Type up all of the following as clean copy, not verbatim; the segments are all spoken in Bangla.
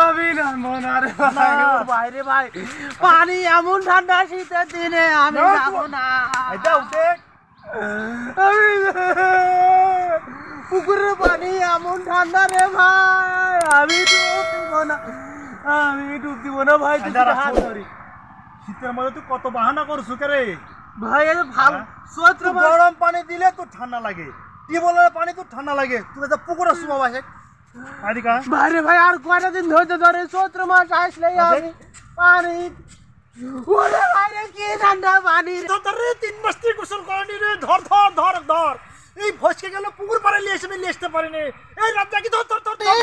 আমি নামবো না রে ভাই রে ভাই, পানি এমন ঠান্ডা শীতের দিনে আমি যাবো না। পুকুরের পানি এমন ঠান্ডা রে ভাই, আমি ডুব দিব না, আমি ডুব দিব না ভাই। শীতের মধ্যে তুই কত বাহানা করছু রে ভাই ভালো চৈত্র গরম পানি দিলে তো ঠান্ডা লাগে, টিউবওয়েলের পানি তো ঠান্ডা লাগে, তুই পুকুরের সুমা বাসে ভাই ভাই আর কয়টা দিন ধৈর্য ধরে, চৈত্র মাস আসলেই আমি পানি ওরে ভাই রে কি ঠান্ডা পানি রে। 3 মাস থেকে গোসল করনি রে, ধর ধর ধর ধর, এই ফসকে গেল পুকুর পাড়ে নিয়ে এসে আসতে পারিনি, এই রাত জাগি ধর ধর ধর ধর।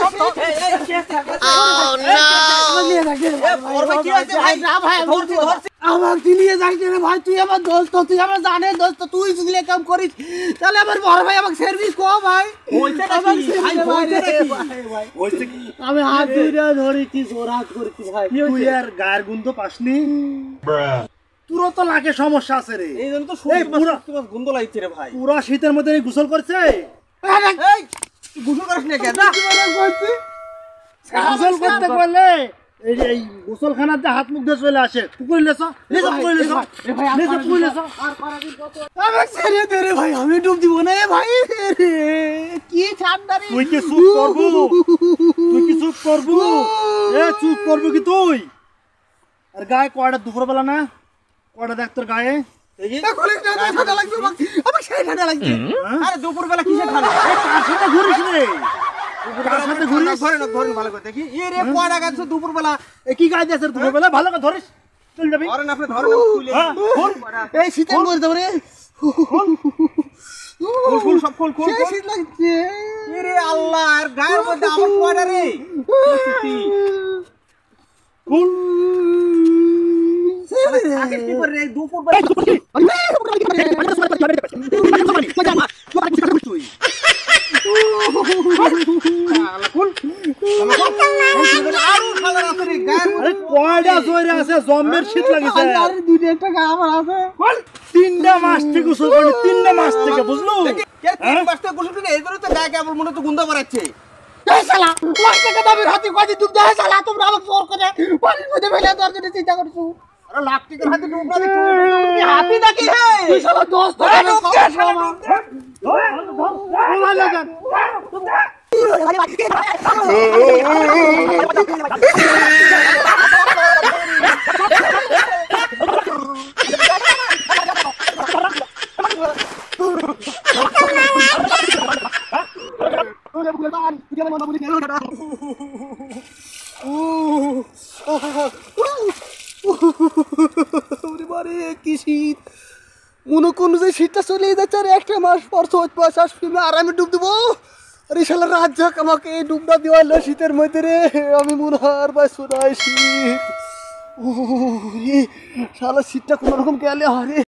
আমাকে নিয়ে যাইছে রে ভাই, তুই আমার দোস্ত, তুই আমার জানে দোস্ত, তুই যদি কাম করিস তাহলে আমার বড় ভাই আমাকে সার্ভিস কো ভাই। আমি হাত ধরে ধরেছি, জোর হাত করেছি ভাই। তুই আর গায়ের গন্ধ পাসনি? তোর তো লাগে সমস্যা আছে রে, এই জন্য তো গন্ধ লাগছে রে ভাই। পুরা শীতের মধ্যে গোসল করছে। গোসল করিস না কেন? গোসল করতে বললে এই গোসলখানাতে হাত মুখ দিয়ে চলে আসে, পুকুরে লেছো ভাই, আমি ডুব দিব না ভাই, কি ঠান্ডা রে। তুই কি চুপ করবো? তুই কি চুপ করবো? চুপ করবো কি তুই? আর গায়ে কয়টা দুপুর বেলা না, কয়টা দেখ তোর গায়ে দুপুর বেলা কিসে ঠান্ডা? কার সাথে ঘুরিস রে? দুপুর বেলা কি গায়ে দিয়েছে দুপুর বেলা? ভালো করে ধরিস, চল যাবি। এই শীতের মধ্যে ধরে সব খোল খোল। শীত লাগছে রে আল্লাহ, আর গায়ের মধ্যে আমার পড়া রে খোল। দুপুর বেলা জম্মের শীত লাগিছে। 3টা মাস থেকে গোসল করি, 3টা মাস থেকে, বুঝলো? 3 মাস থেকে গোসল করি, এই জন্য তো গায়ে কেবল মনে তো গন্ধ বাড়াচ্ছে। এই শালা লাখ টাকা দামের হাতি কয়দি ডুব দেয় শালা, তোমরা আমাকে জোর করে পানির মধ্যে ফেলে দেওয়ার জন্য চিন্তা করছো। আরে লাখ টাকার হাতি ডুব না, তুমি হাতি নাকি হে? তুই শালা দোস্ত কি শীত, মনে করুন যে শীতটা চলে যাচ্ছে, আর 1 মাস পর 4 মাস আসবে আর আমি ডুব দেবো। আরে শালা রাত যাক আমাকে এই ডুবটা দেওয়াল শীতের মধ্যে রে, আমি মনে হয় আর ভাই শোনাই শীত। শালা শীতটা কোনো রকম গেলে আরে